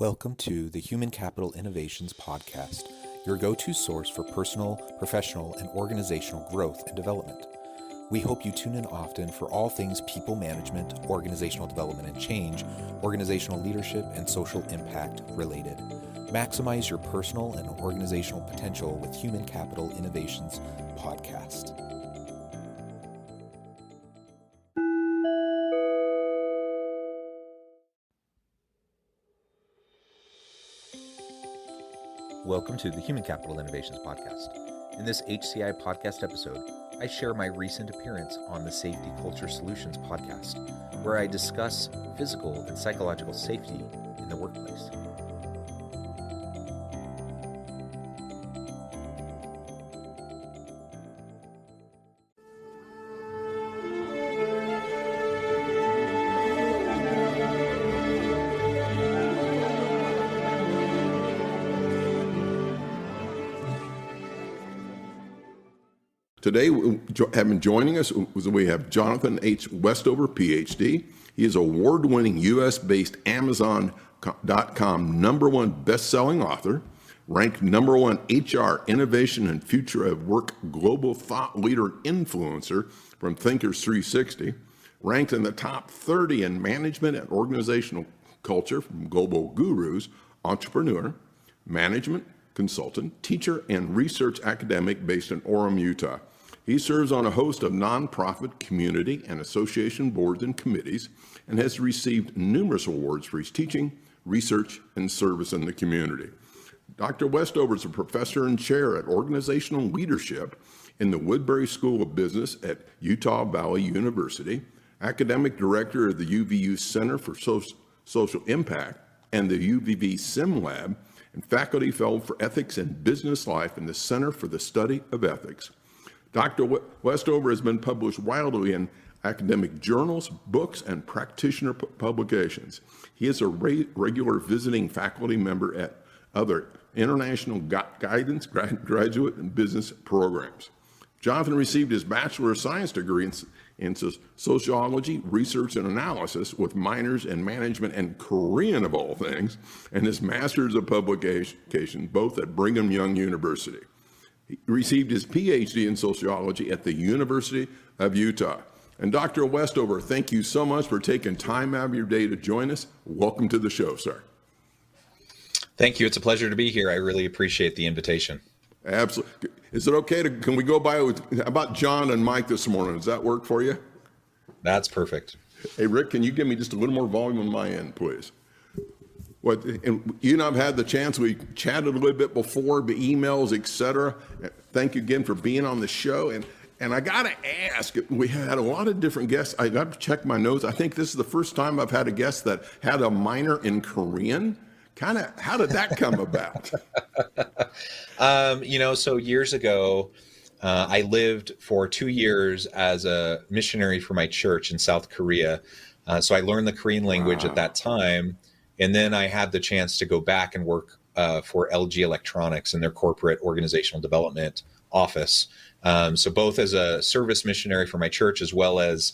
Welcome to the Human Capital Innovations Podcast, your go-to source for personal, professional, and organizational growth and development. We hope you tune in often for all things people management, organizational development and change, organizational leadership, and social impact related. Maximize your personal and organizational potential with Human Capital Innovations Podcast. Welcome to the Human Capital Innovations Podcast. In this HCI podcast episode, I share my recent appearance on the Safety Culture Solutions podcast, where I discuss physical and psychological safety in the workplace. Today, joining us, we have Jonathan H. Westover, PhD. He is award-winning U.S.-based Amazon.com #1 best-selling author, ranked #1 HR Innovation and Future of Work Global Thought Leader Influencer from Thinkers 360, ranked in the top 30 in management and organizational culture from Global Gurus, entrepreneur, management, consultant, teacher, and research academic based in Orem, Utah. He serves on a host of nonprofit, community, and association boards and committees and has received numerous awards for his teaching, research, and service in the community. Dr. Westover is a professor and chair at organizational leadership in the Woodbury School of Business at Utah Valley University, academic director of the UVU Center for Social Impact and the UVV Sim Lab, and faculty fellow for ethics and business life in the Center for the Study of Ethics. Dr. Westover has been published widely in academic journals, books, and practitioner publications. He is a regular visiting faculty member at other international guidance, graduate, and business programs. Jonathan received his Bachelor of Science degree in sociology, research, and analysis with minors in management and Korean, of all things, and his Master's of Publication, both at Brigham Young University. He received his PhD in sociology at the University of Utah. And Dr. Westover, thank you so much for taking time out of your day to join us. Welcome to the show, sir. Thank you. It's a pleasure to be here. I really appreciate the invitation. Absolutely. Is it okay can we go by with, how about John and Mike this morning? Does that work for you? That's perfect. Hey, Rick, can you give me just a little more volume on my end, please? And you and I have had the chance, we chatted a little bit before, the emails, et cetera. Thank you again for being on the show. And I got to ask, we had a lot of different guests. I got to check my notes. I think this is the first time I've had a guest that had a minor in Korean. How did that come about? So years ago, I lived for 2 years as a missionary for my church in South Korea. So I learned the Korean language at that time. And then I had the chance to go back and work for LG Electronics in their corporate organizational development office. So both as a service missionary for my church, as well as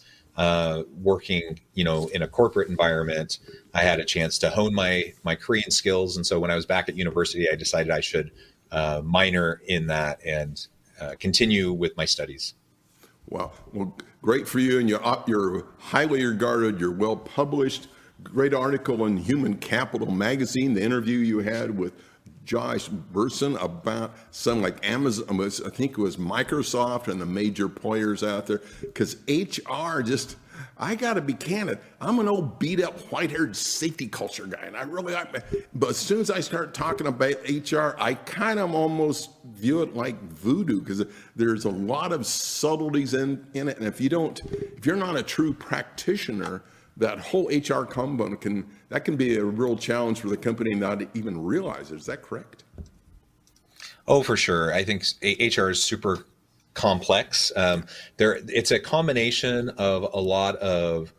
working, in a corporate environment, I had a chance to hone my Korean skills. And so when I was back at university, I decided I should minor in that and continue with my studies. Wow. Well, great for you. And you're highly regarded. You're well published. Great article in Human Capital magazine, the interview you had with Josh Burson about something like Amazon, I think it was Microsoft and the major players out there, because HR I got to be candid. I'm an old beat up white-haired safety culture guy, and I really like but as soon as I start talking about HR, I kind of almost view it like voodoo, because there's a lot of subtleties in it. And if you're not a true practitioner, that whole HR component can be a real challenge for the company not to even realize it. Is that correct? Oh, for sure. I think HR is super complex. It's a combination of a lot of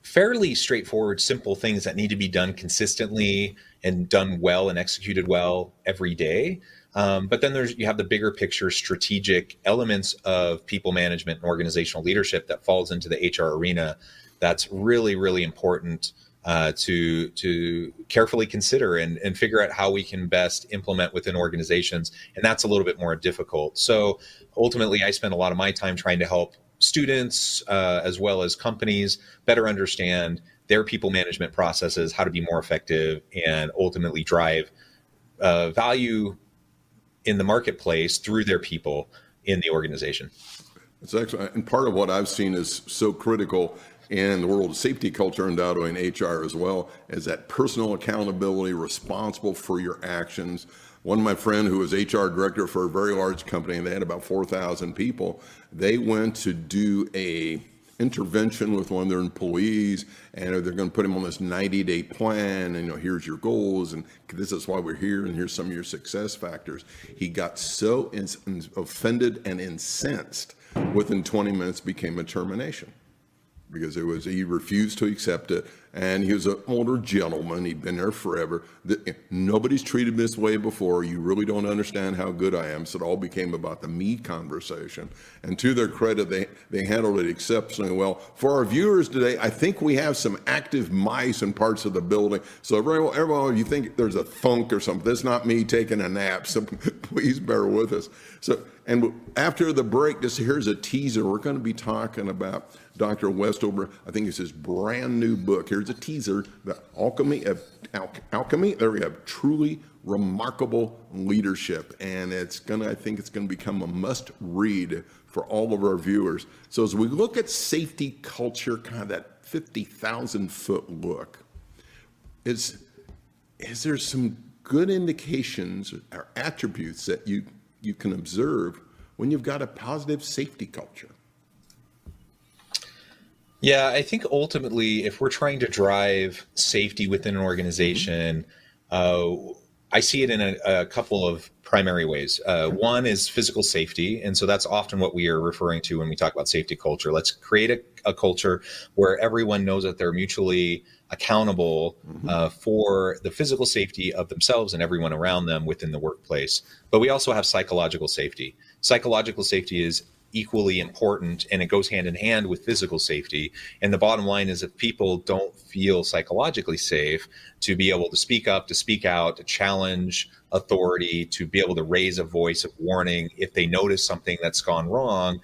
fairly straightforward, simple things that need to be done consistently and done well and executed well every day. But then you have the bigger picture strategic elements of people management and organizational leadership that falls into the HR arena. That's really, really important to carefully consider and figure out how we can best implement within organizations. And that's a little bit more difficult. So ultimately, I spend a lot of my time trying to help students as well as companies better understand their people management processes, how to be more effective, and ultimately drive value in the marketplace through their people in the organization. It's excellent. And part of what I've seen is so critical in the world of safety culture, undoubtedly in HR as well, is that personal accountability, responsible for your actions. One of my friends who was HR director for a very large company, and they had about 4,000 people, they went to do a intervention with one of their employees, and they're going to put him on this 90-day plan, and here's your goals, and this is why we're here, and here's some of your success factors. He got so offended and incensed, within 20 minutes became a termination, because he refused to accept it, and he was an older gentleman. He'd been there forever. Nobody's treated me this way before. You really don't understand how good I am. So it all became about the me conversation. And to their credit, they handled it exceptionally well. For our viewers today, I think we have some active mice in parts of the building. So everyone, you think there's a thunk or something, that's not me taking a nap. So please bear with us. And after the break, here's a teaser. We're going to be talking about Dr. Westover. I think it's his brand new book. Here's a teaser, The Alchemy. There we have Truly Remarkable Leadership. And I think it's going to become a must read for all of our viewers. So as we look at safety culture, kind of that 50,000 foot look, is there some good indications or attributes that you can observe when you've got a positive safety culture? Yeah, I think ultimately, if we're trying to drive safety within an organization, I see it in a couple of primary ways. One is physical safety. And so that's often what we are referring to when we talk about safety culture. Let's create a culture where everyone knows that they're mutually accountable for the physical safety of themselves and everyone around them within the workplace. But we also have psychological safety. Psychological safety is equally important, and it goes hand in hand with physical safety. And the bottom line is, if people don't feel psychologically safe to be able to speak up, to speak out, to challenge authority, to be able to raise a voice of warning if they notice something that's gone wrong,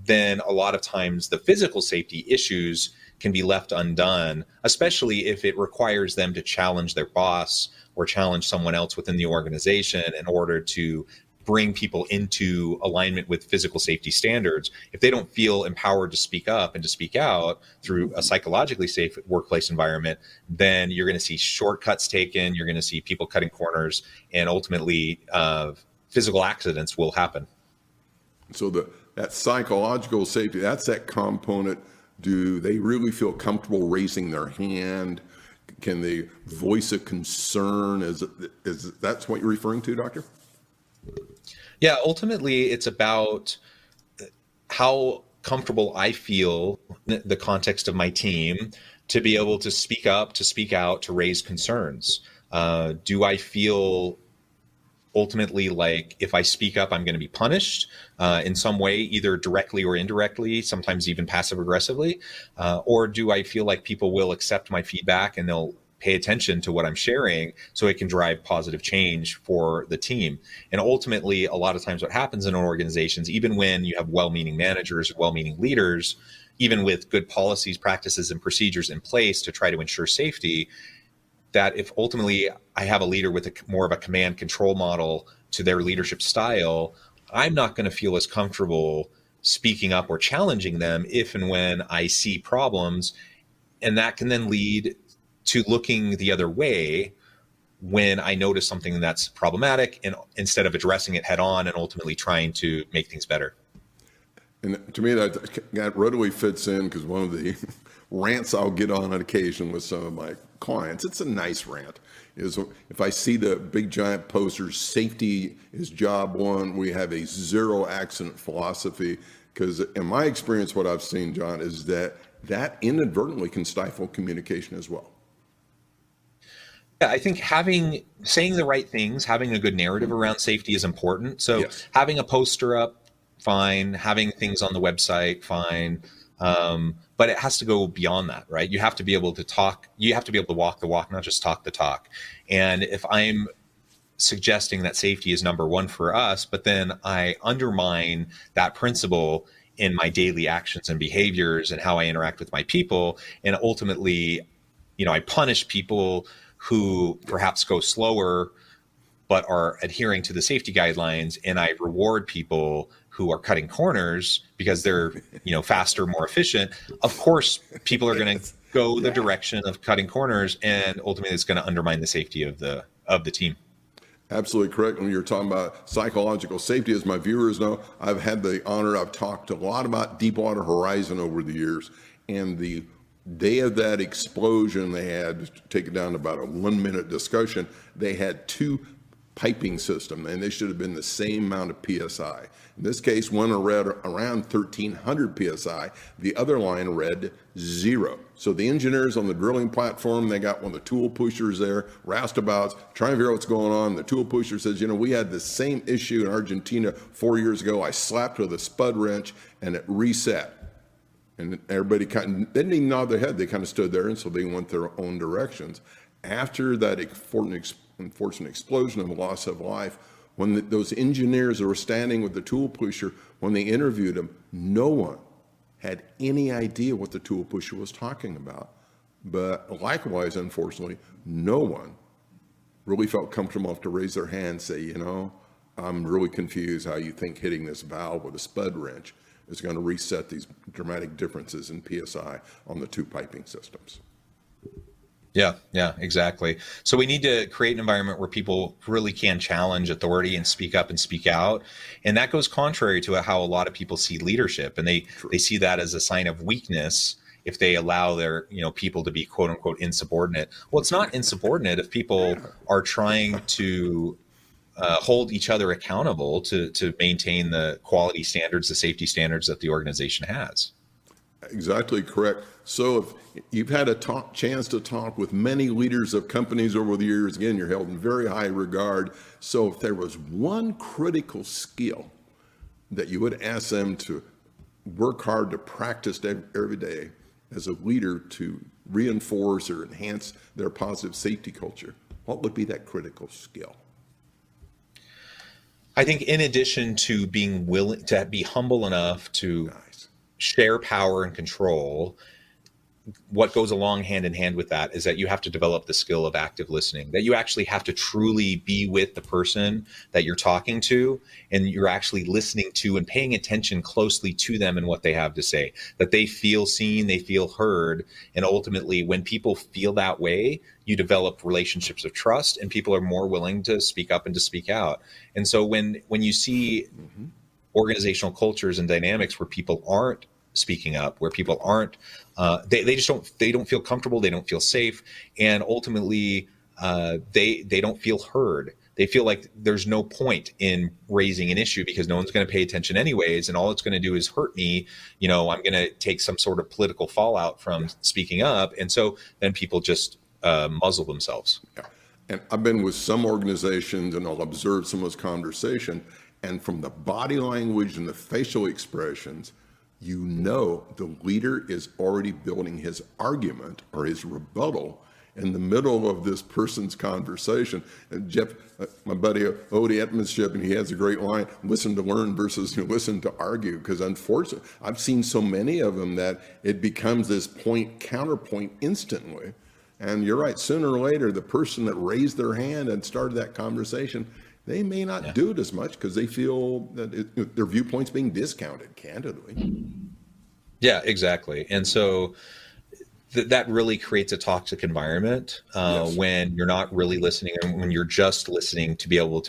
then a lot of times the physical safety issues can be left undone, especially if it requires them to challenge their boss or challenge someone else within the organization in order to bring people into alignment with physical safety standards. If they don't feel empowered to speak up and to speak out through a psychologically safe workplace environment, then you're going to see shortcuts taken, you're going to see people cutting corners, and ultimately physical accidents will happen. So that psychological safety, that's that component. Do they really feel comfortable raising their hand? Can they voice a concern? Is that's what you're referring to, Doctor? Yeah, ultimately, it's about how comfortable I feel in the context of my team to be able to speak up, to speak out, to raise concerns. Do I feel ultimately like if I speak up, I'm going to be punished in some way, either directly or indirectly, sometimes even passive aggressively? Or do I feel like people will accept my feedback and they'll pay attention to what I'm sharing so it can drive positive change for the team? And ultimately, a lot of times what happens in organizations, even when you have well-meaning managers, well-meaning leaders, even with good policies, practices, and procedures in place to try to ensure safety, that if ultimately I have a leader with more of a command control model to their leadership style, I'm not going to feel as comfortable speaking up or challenging them if and when I see problems. And that can then lead to looking the other way when I notice something that's problematic, and instead of addressing it head on and ultimately trying to make things better. And to me, that readily fits in, because one of the rants I'll get on occasion with some of my clients, it's a nice rant, is if I see the big giant posters, safety is job one, we have a zero accident philosophy, because in my experience, what I've seen, John, is that inadvertently can stifle communication as well. Yeah, I think saying the right things, having a good narrative around safety is important. So yes, having a poster up, fine. Having things on the website, fine. But it has to go beyond that, right? You have to be able to talk. You have to be able to walk the walk, not just talk the talk. And if I'm suggesting that safety is number one for us, but then I undermine that principle in my daily actions and behaviors and how I interact with my people, and ultimately, I punish people who perhaps go slower but are adhering to the safety guidelines, and I reward people who are cutting corners because they're faster, more efficient. Of course, people are going to go the direction of cutting corners, and ultimately it's going to undermine the safety of the team. Absolutely correct. When you're talking about psychological safety, as my viewers know, I've talked a lot about Deepwater Horizon over the years, and the day of that explosion, they had, to take it down to about a 1-minute discussion, they had 2 piping system, and they should have been the same amount of PSI. In this case, one read around 1,300 PSI. The other line read 0. So the engineers on the drilling platform, they got one of the tool pushers there, roustabouts, trying to figure out what's going on. The tool pusher says, we had the same issue in Argentina 4 years ago. I slapped with a spud wrench and it reset. And everybody they didn't even nod their head. They kind of stood there, and so they went their own directions. After that unfortunate explosion and loss of life, when those engineers who were standing with the tool pusher, when they interviewed him, no one had any idea what the tool pusher was talking about. But likewise, unfortunately, no one really felt comfortable enough to raise their hand and say, I'm really confused how you think hitting this valve with a spud wrench is going to reset these dramatic differences in PSI on the 2 piping systems. Yeah, exactly. So we need to create an environment where people really can challenge authority and speak up and speak out. And that goes contrary to how a lot of people see leadership. And they see that as a sign of weakness if they allow their people to be quote unquote insubordinate. Well, it's not insubordinate if people are trying to hold each other accountable to maintain the quality standards, the safety standards that the organization has. Exactly correct. So if you've had a chance to talk with many leaders of companies over the years, again, you're held in very high regard. So if there was one critical skill that you would ask them to work hard to practice every day as a leader to reinforce or enhance their positive safety culture, what would be that critical skill? I think in addition to being willing to be humble enough to share power and control, what goes along hand in hand with that is that you have to develop the skill of active listening, that you actually have to truly be with the person that you're talking to, and you're actually listening to and paying attention closely to them and what they have to say, that they feel seen, they feel heard. And ultimately, when people feel that way, you develop relationships of trust, and people are more willing to speak up and to speak out. And so when you see organizational cultures and dynamics where people aren't speaking up, where people aren't, they don't feel comfortable, they don't feel safe, and ultimately they don't feel heard. They feel like there's no point in raising an issue because no one's going to pay attention anyways, and all it's going to do is hurt me. I'm going to take some sort of political fallout from speaking up, and so then people just muzzle themselves. Yeah. And I've been with some organizations, and I'll observe some of this conversation, and from the body language and the facial expressions, the leader is already building his argument or his rebuttal in the middle of this person's conversation. And Jeff, my buddy Odie Etmanship, and he has a great line, listen to learn versus listen to argue, because unfortunately, I've seen so many of them that it becomes this counterpoint instantly. And you're right, sooner or later, the person that raised their hand and started that conversation, they may not do it as much because they feel that their viewpoint's being discounted, candidly. Yeah, exactly. And so that really creates a toxic environment when you're not really listening, and when you're just listening to be able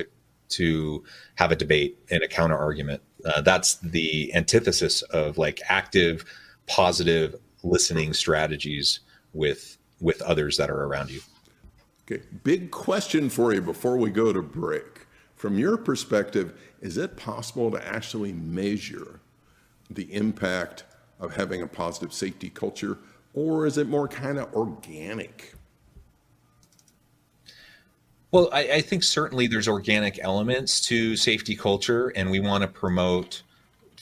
to have a debate and a counter argument. That's the antithesis of like active, positive listening strategies with others that are around you. Okay, big question for you before we go to break. From your perspective, is it possible to actually measure the impact of having a positive safety culture, or is it more kind of organic? Well, I think certainly there's organic elements to safety culture, and we want to promote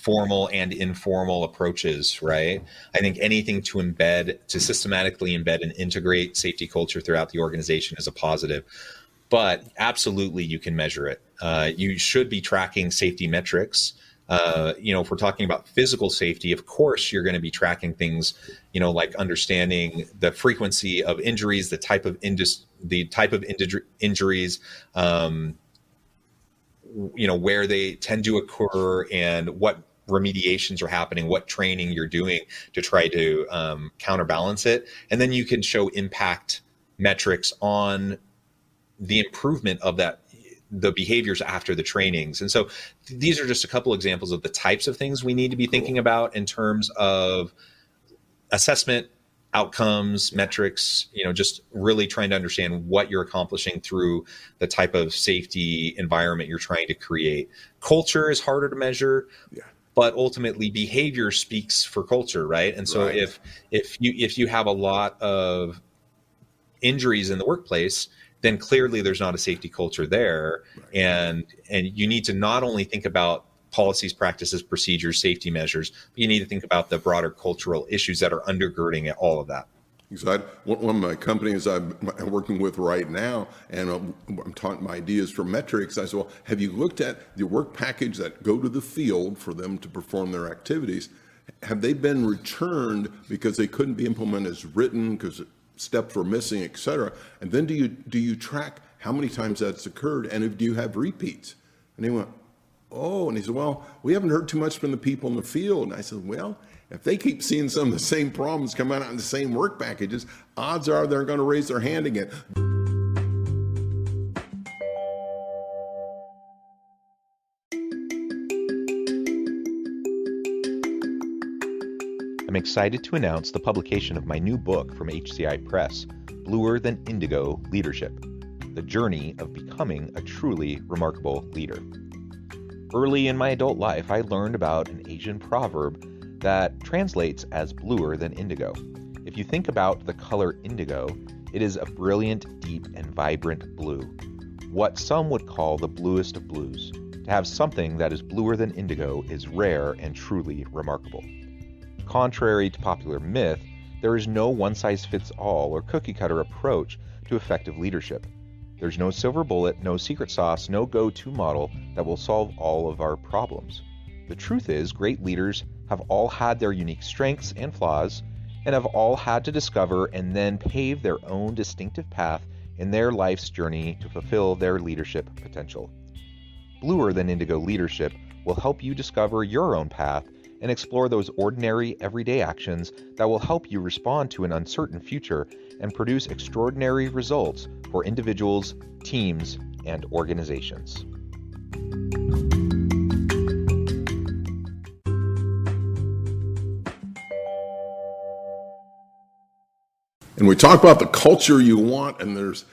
formal and informal approaches, right? I think anything to systematically embed and integrate safety culture throughout the organization is a positive. But absolutely, you can measure it. You should be tracking safety metrics. If we're talking about physical safety, of course, you're going to be tracking things, like understanding the frequency of injuries, the type of injuries, where they tend to occur, and what remediations are happening, what training you're doing to try to counterbalance it. And then you can show impact metrics on the improvement of the behaviors after the trainings. And so these are just a couple examples of the types of things we need to be thinking about in terms of assessment, outcomes, metrics, just really trying to understand what you're accomplishing through the type of safety environment you're trying to create. Culture is harder to measure, but ultimately behavior speaks for culture, right? And so if you have a lot of injuries in the workplace, then clearly there's not a safety culture there. And you need to not only think about policies, practices, procedures, safety measures, but you need to think about the broader cultural issues that are undergirding all of that. Exactly. One of my companies I'm working with right now, and I'm talking my ideas for metrics. I said, well, have you looked at the work package that go to the field for them to perform their activities? Have they been returned because they couldn't be implemented as written because steps were missing, et cetera? And then do you track how many times that's occurred, and do you have repeats? And they went, oh, and he said, well, we haven't heard too much from the people in the field. And I said, well, if they keep seeing some of the same problems come out in the same work packages, odds are they're going to raise their hand again. I'm excited to announce the publication of my new book from HCI Press, Bluer Than Indigo Leadership: The Journey of Becoming a Truly Remarkable Leader. Early in my adult life, I learned about an Asian proverb that translates as bluer than indigo. If you think about the color indigo, it is a brilliant, deep, and vibrant blue, what some would call the bluest of blues. To have something that is bluer than indigo is rare and truly remarkable. Contrary to popular myth, there is no one-size-fits-all or cookie-cutter approach to effective leadership. There's no silver bullet, no secret sauce, no go-to model that will solve all of our problems. The truth is, great leaders have all had their unique strengths and flaws, and have all had to discover and then pave their own distinctive path in their life's journey to fulfill their leadership potential. Bluer Than Indigo Leadership will help you discover your own path and explore those ordinary, everyday actions that will help you respond to an uncertain future and produce extraordinary results for individuals, teams, and organizations. And we talk about the culture you want, and there's,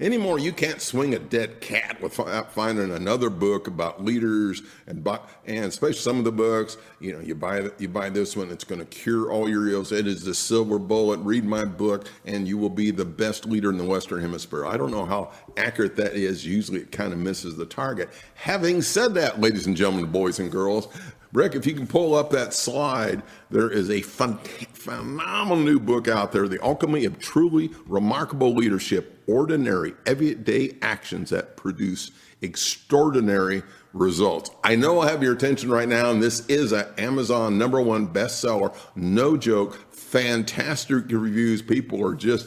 anymore you can't swing a dead cat without finding another book about leaders, and especially some of the books, you buy this one, it's going to cure all your ills. It is the silver bullet. Read my book, and you will be the best leader in the Western Hemisphere. I don't know how accurate that is. Usually it kind of misses the target. Having said that, ladies and gentlemen, boys and girls, Rick, if you can pull up that slide, there is a phenomenal new book out there, The Alchemy of Truly Remarkable Leadership: Ordinary, Everyday Actions That Produce Extraordinary Results. I know I have your attention right now, and this is an Amazon #1 bestseller. No joke. Fantastic reviews. People are just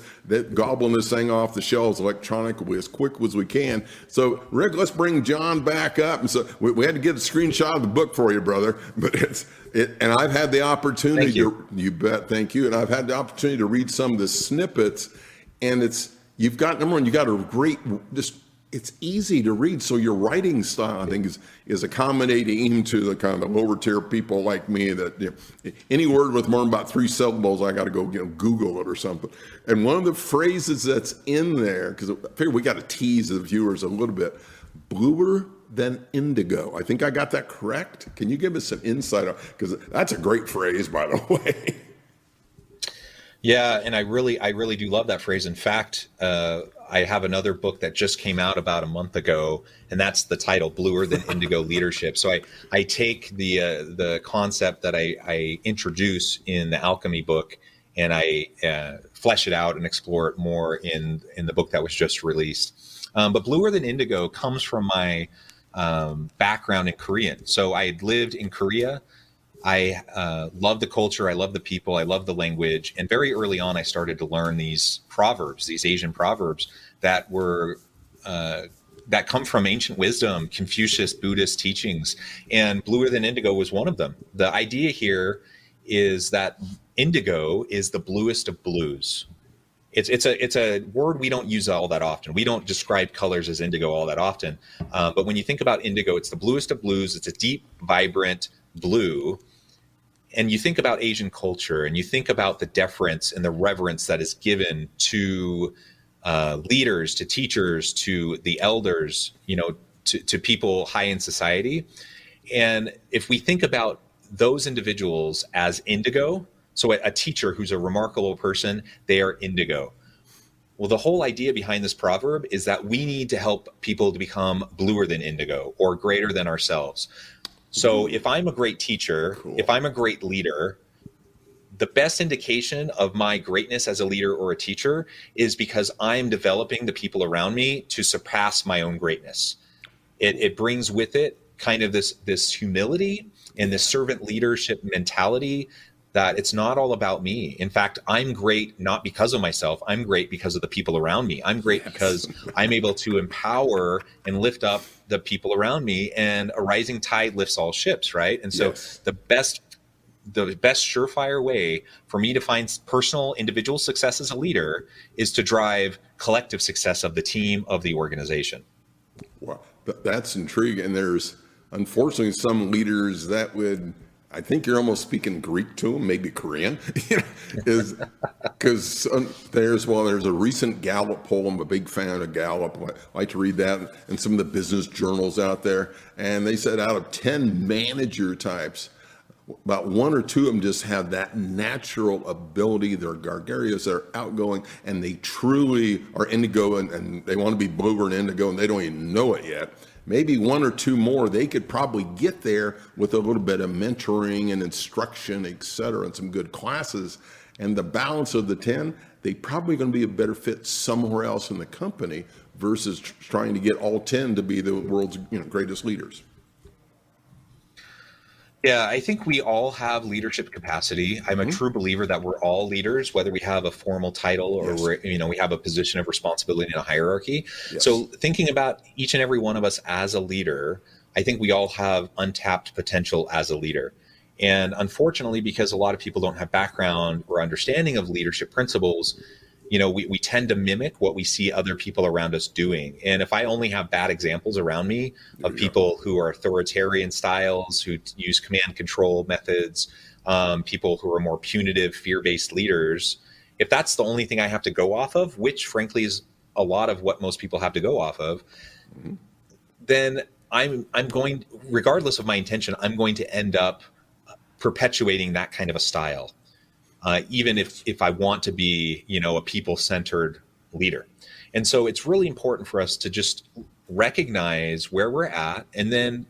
gobbling this thing off the shelves electronically as quick as we can. So, Rick, let's bring John back up. And so we had to get a screenshot of the book for you, brother. But and I've had the opportunity you bet, thank you. And I've had the opportunity to read some of the snippets, and you've got #1, you got a great, it's easy to read. So your writing style, I think, is accommodating even to the kind of lower tier people like me that any word with more than about 3 syllables, I got to go Google it or something. And one of the phrases that's in there, because I figure we got to tease the viewers a little bit, bluer than indigo. I think I got that correct. Can you give us an insight? Because that's a great phrase, by the way. Yeah, and I really do love that phrase. In fact, I have another book that just came out about a month ago, and that's the title, "Bluer Than Indigo Leadership." So I take the concept that I introduce in the Alchemy book, and I flesh it out and explore it more in the book that was just released. But "Bluer Than Indigo" comes from my background in Korean. So I had lived in Korea. I love the culture. I love the people. I love the language. And very early on, I started to learn these proverbs, these Asian proverbs that were that come from ancient wisdom, Confucius, Buddhist teachings. And "Bluer Than Indigo" was one of them. The idea here is that indigo is the bluest of blues. It's a word we don't use all that often. We don't describe colors as indigo all that often. But when you think about indigo, it's the bluest of blues. It's a deep, vibrant blue. And you think about Asian culture, and you think about the deference and the reverence that is given to leaders, to teachers, to the elders, to people high in society. And if we think about those individuals as indigo, so a teacher who's a remarkable person, they are indigo. Well, the whole idea behind this proverb is that we need to help people to become bluer than indigo, or greater than ourselves. So if I'm a great teacher, Cool. if I'm a great leader, the best indication of my greatness as a leader or a teacher is because I'm developing the people around me to surpass my own greatness. It brings with it kind of this humility and this servant leadership mentality, that it's not all about me. In fact, I'm great not because of myself. I'm great because of the people around me. I'm great because I'm able to empower and lift up the people around me, and a rising tide lifts all ships, right? And so Yes. the best surefire way for me to find personal individual success as a leader is to drive collective success of the team, of the organization. Wow, that's intriguing. And there's unfortunately some leaders that would, I think you're almost speaking Greek to them, maybe Korean, is because there's a recent Gallup poll. I'm a big fan of Gallup. I like to read that and some of the business journals out there. And they said out of 10 manager types, about one or two of them just have that natural ability. They're gregarious, they're outgoing, and they truly are indigo, and they want to be bluer and indigo, and they don't even know it yet. Maybe one or two more, they could probably get there with a little bit of mentoring and instruction, et cetera, and some good classes. And the balance of the 10, they probably going to be a better fit somewhere else in the company versus trying to get all 10 to be the world's greatest leaders. Yeah, I think we all have leadership capacity. I'm a true believer that we're all leaders, whether we have a formal title or we have a position of responsibility in a hierarchy. Yes. So thinking about each and every one of us as a leader, I think we all have untapped potential as a leader. And unfortunately, because a lot of people don't have background or understanding of leadership principles, we tend to mimic what we see other people around us doing. And if I only have bad examples around me of people who are authoritarian styles, who use command control methods, people who are more punitive, fear-based leaders, if that's the only thing I have to go off of, which frankly is a lot of what most people have to go off of, then I'm going, regardless of my intention, I'm going to end up perpetuating that kind of a style. Even if I want to be, a people-centered leader. And so it's really important for us to just recognize where we're at, and then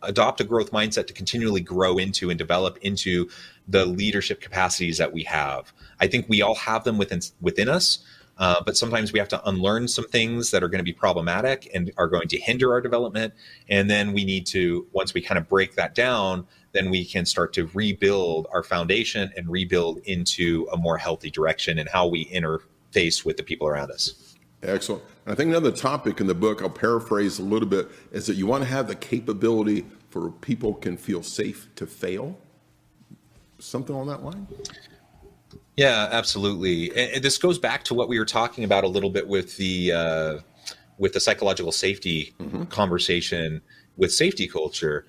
adopt a growth mindset to continually grow into and develop into the leadership capacities that we have. I think we all have them within us, but sometimes we have to unlearn some things that are going to be problematic and are going to hinder our development. And then we need to, once we kind of break that down, then we can start to rebuild our foundation and rebuild into a more healthy direction in how we interface with the people around us. Excellent. I think another topic in the book, I'll paraphrase a little bit, is that you want to have the capability for people can feel safe to fail. Something on that line? Yeah, absolutely. And this goes back to what we were talking about a little bit with the psychological safety conversation with safety culture.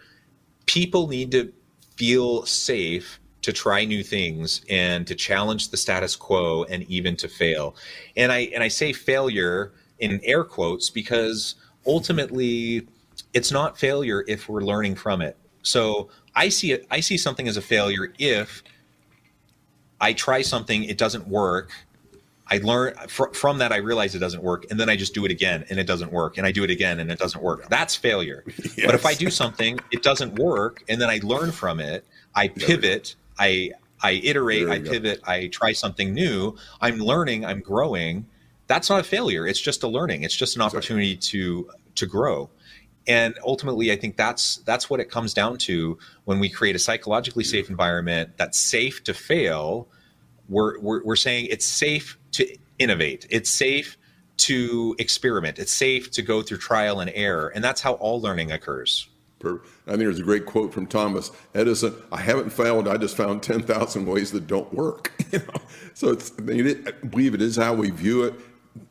People need to feel safe to try new things and to challenge the status quo and even to fail. And I say failure in air quotes because ultimately it's not failure if we're learning from it. So I see something as a failure if I try something, it doesn't work. I learn from that. I realize it doesn't work, and then I just do it again, and it doesn't work, and I do it again, and it doesn't work. That's failure. Yes. But if I do something, it doesn't work, and then I learn from it. I pivot. I iterate. I pivot. I try something new. I'm learning. I'm growing. That's not a failure. It's just a learning. It's just an opportunity to grow. And ultimately, I think that's what it comes down to when we create a psychologically safe environment that's safe to fail. We're saying it's safe to innovate. It's safe to experiment. It's safe to go through trial and error. And that's how all learning occurs. Perfect. I think there's a great quote from Thomas Edison. I haven't failed. I just found 10,000 ways that don't work. So I believe it is how we view it.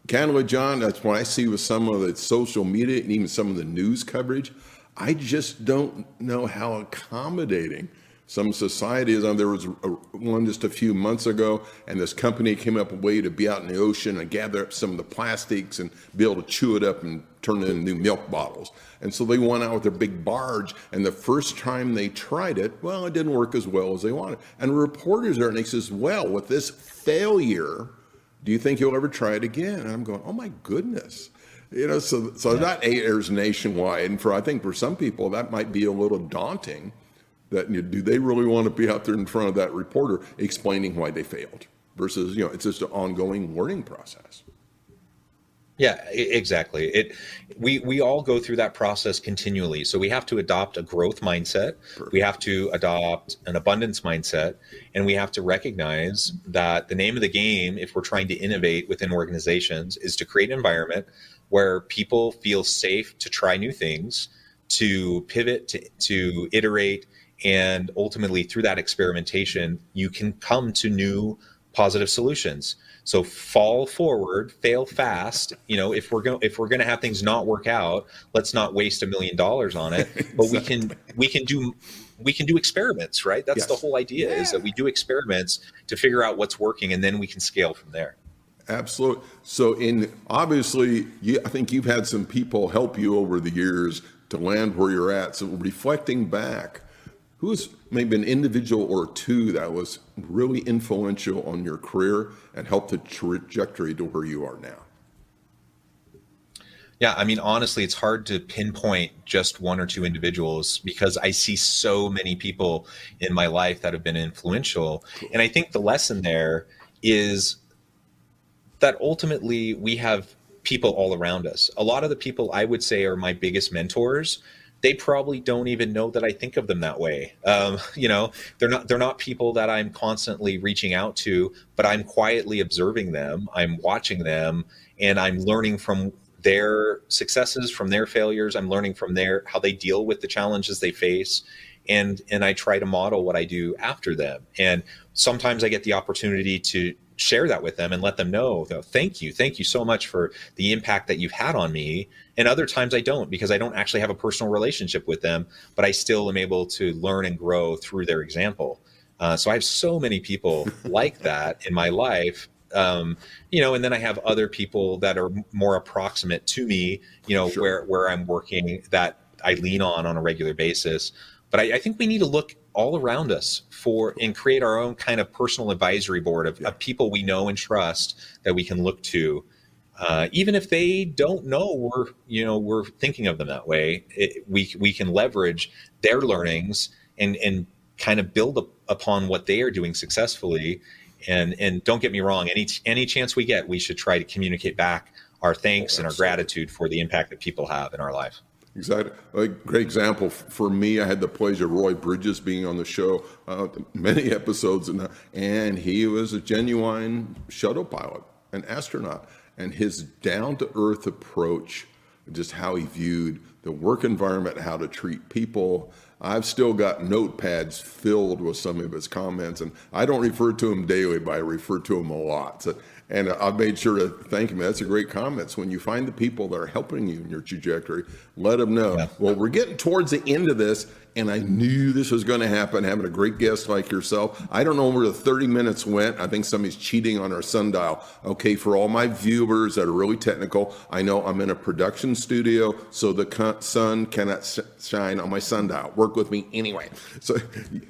Candidly, John, that's what I see with some of the social media and even some of the news coverage. I just don't know how accommodating some society is. There was one just a few months ago, and this company came up with a way to be out in the ocean and gather up some of the plastics and be able to chew it up and turn it into new milk bottles. And so they went out with their big barge, and the first time they tried it, well, it didn't work as well as they wanted. And the reporters are, and he says, well, with this failure, do you think you'll ever try it again? And I'm going, oh my goodness. So that airs nationwide. And I think for some people, that might be a little daunting. That do they really want to be out there in front of that reporter explaining why they failed versus, it's just an ongoing learning process. Yeah, exactly. We all go through that process continually. So we have to adopt a growth mindset. Perfect. We have to adopt an abundance mindset, and we have to recognize that the name of the game, if we're trying to innovate within organizations, is to create an environment where people feel safe to try new things, to pivot, to iterate, and ultimately through that experimentation, you can come to new positive solutions. So fall forward, fail fast. If we're going to have things not work out, let's not waste $1 million on it. But we can do experiments, right? That's the whole idea, is that we do experiments to figure out what's working, and then we can scale from there. Absolutely. So obviously, I think you've had some people help you over the years to land where you're at. So reflecting back, who's maybe an individual or two that was really influential on your career and helped the trajectory to where you are now? Yeah, I mean, honestly, it's hard to pinpoint just one or two individuals because I see so many people in my life that have been influential. Cool. And I think the lesson there is that ultimately we have people all around us. A lot of the people I would say are my biggest mentors, they probably don't even know that I think of them that way. They're not people that I'm constantly reaching out to, but I'm quietly observing them. I'm watching them, and I'm learning from their successes, from their failures. I'm learning from how they deal with the challenges they face. And I try to model what I do after them. And sometimes I get the opportunity to share that with them and let them know, thank you so much for the impact that you've had on me. And other times I don't, because I don't actually have a personal relationship with them, but I still am able to learn and grow through their example. So I have so many people like that in my life. And then I have other people that are more approximate to me, sure, where I'm working, that I lean on a regular basis. But I think we need to look all around us and create our own kind of personal advisory board of people we know and trust that we can look to. Even if they don't know we're thinking of them that way, we can leverage their learnings and kind of build upon what they are doing successfully. And don't get me wrong, any chance we get, we should try to communicate back our thanks and our gratitude for the impact that people have in our life. Exactly. A great example for me, I had the pleasure of Roy Bridges being on the show many episodes, and he was a genuine shuttle pilot, an astronaut, and his down-to-earth approach, just how he viewed the work environment, how to treat people. I've still got notepads filled with some of his comments, and I don't refer to him daily, but I refer to him a lot. So And I've made sure to thank him. That's a great comment. So when you find the people that are helping you in your trajectory, let them know. Yeah. Well, we're getting towards the end of this, and I knew this was going to happen, having a great guest like yourself. I don't know where the 30 minutes went. I think somebody's cheating on our sundial. Okay, for all my viewers that are really technical, I know I'm in a production studio, so the sun cannot shine on my sundial. Work with me anyway. So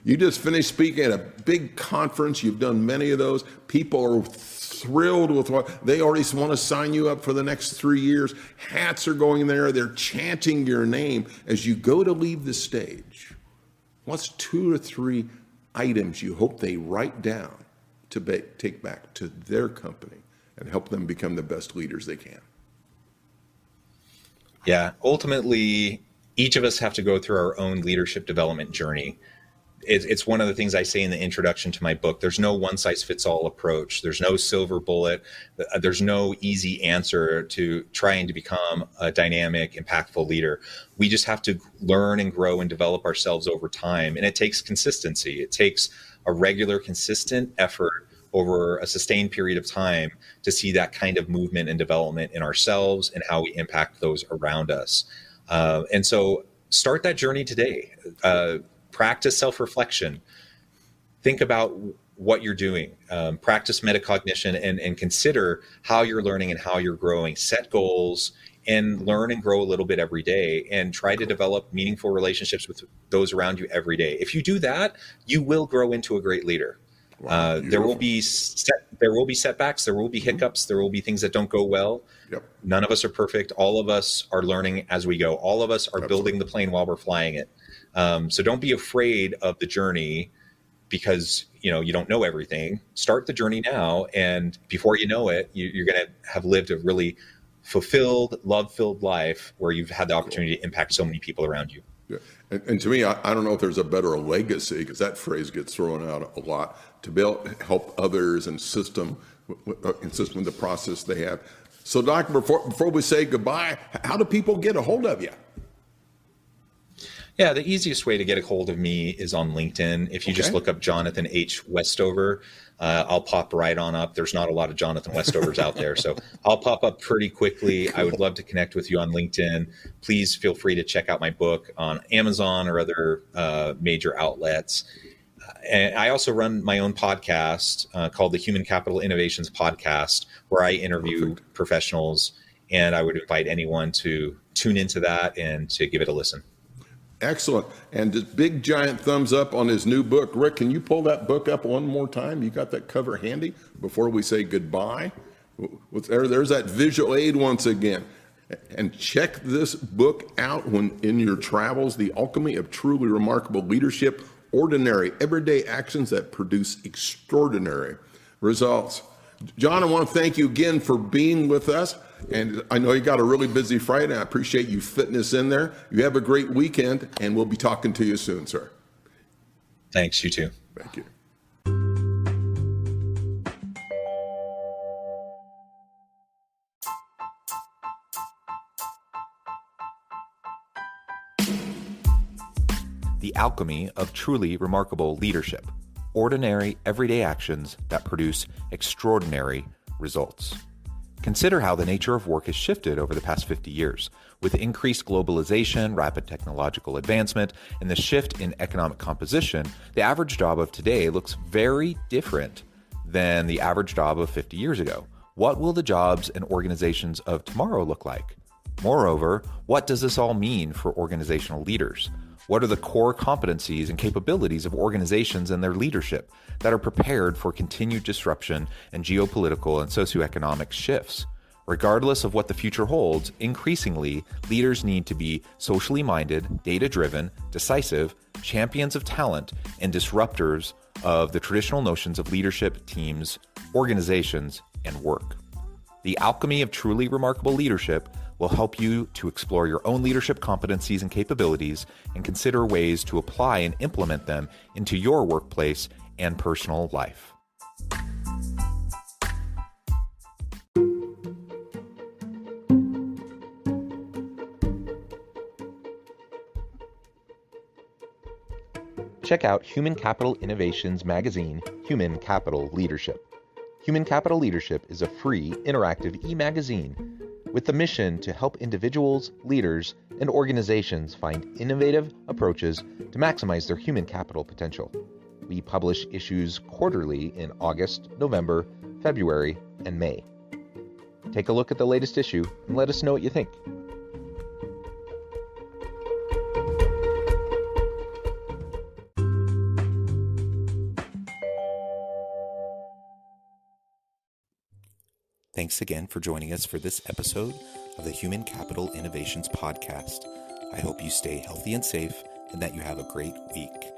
you just finished speaking at a big conference. You've done many of those. People are thrilled with what they already want to sign you up for the next 3 years. Hats are going there. They're chanting your name as you go to leave the stage. What's 2 or 3 items you hope they write down to take back to their company and help them become the best leaders they can? Yeah, ultimately, each of us have to go through our own leadership development journey. It's one of the things I say in the introduction to my book. There's no one-size-fits-all approach. There's no silver bullet. There's no easy answer to trying to become a dynamic, impactful leader. We just have to learn and grow and develop ourselves over time. And it takes consistency. It takes a regular, consistent effort over a sustained period of time to see that kind of movement and development in ourselves and how we impact those around us. And so start that journey today. Practice self-reflection. Think about what you're doing. Practice metacognition and consider how you're learning and how you're growing. Set goals and learn and grow a little bit every day, and try to develop meaningful relationships with those around you every day. If you do that, you will grow into a great leader. Wow, there will be setbacks, there will be hiccups, there will be things that don't go well. Yep. None of us are perfect. All of us are learning as we go. All of us are building the plane while we're flying it. So don't be afraid of the journey because you don't know everything. Start the journey now, and before you know it, you're going to have lived a really fulfilled, love-filled life where you've had the opportunity to impact so many people around you. Yeah. And to me, I don't know if there's a better legacy, because that phrase gets thrown out a lot, to be able to help others and system with the process they have. So, Doctor, before we say goodbye, how do people get a hold of you? Yeah, the easiest way to get a hold of me is on LinkedIn. If you just look up Jonathan H. Westover, I'll pop right on up. There's not a lot of Jonathan Westovers out there, so I'll pop up pretty quickly. I would love to connect with you on LinkedIn. Please feel free to check out my book on Amazon or other major outlets. And I also run my own podcast called the Human Capital Innovations Podcast, where I interview professionals, and I would invite anyone to tune into that and to give it a listen. Excellent. And just big giant thumbs up on his new book. Rick, can you pull that book up one more time? You got that cover handy before we say goodbye? There's that visual aid once again. And check this book out when in your travels, The Alchemy of Truly Remarkable Leadership, Ordinary Everyday Actions That Produce Extraordinary Results. John, I want to thank you again for being with us. And I know you got a really busy Friday. I appreciate you fitting us in there. You have a great weekend, and we'll be talking to you soon, sir. Thanks, you too. Thank you. The Alchemy of Truly Remarkable Leadership. Ordinary, everyday actions that produce extraordinary results. Consider how the nature of work has shifted over the past 50 years. With increased globalization, rapid technological advancement, and the shift in economic composition, the average job of today looks very different than the average job of 50 years ago. What will the jobs and organizations of tomorrow look like? Moreover, what does this all mean for organizational leaders? What are the core competencies and capabilities of organizations and their leadership that are prepared for continued disruption and geopolitical and socioeconomic shifts? Regardless of what the future holds, increasingly, leaders need to be socially minded, data-driven, decisive, champions of talent, and disruptors of the traditional notions of leadership, teams, organizations, and work. The Alchemy of Truly Remarkable Leadership will help you to explore your own leadership competencies and capabilities and consider ways to apply and implement them into your workplace and personal life. Check out Human Capital Innovations magazine, Human Capital Leadership. Human Capital Leadership is a free, interactive e-magazine with the mission to help individuals, leaders, and organizations find innovative approaches to maximize their human capital potential. We publish issues quarterly in August, November, February, and May. Take a look at the latest issue and let us know what you think. Thanks again for joining us for this episode of the Human Capital Innovations Podcast. I hope you stay healthy and safe and that you have a great week.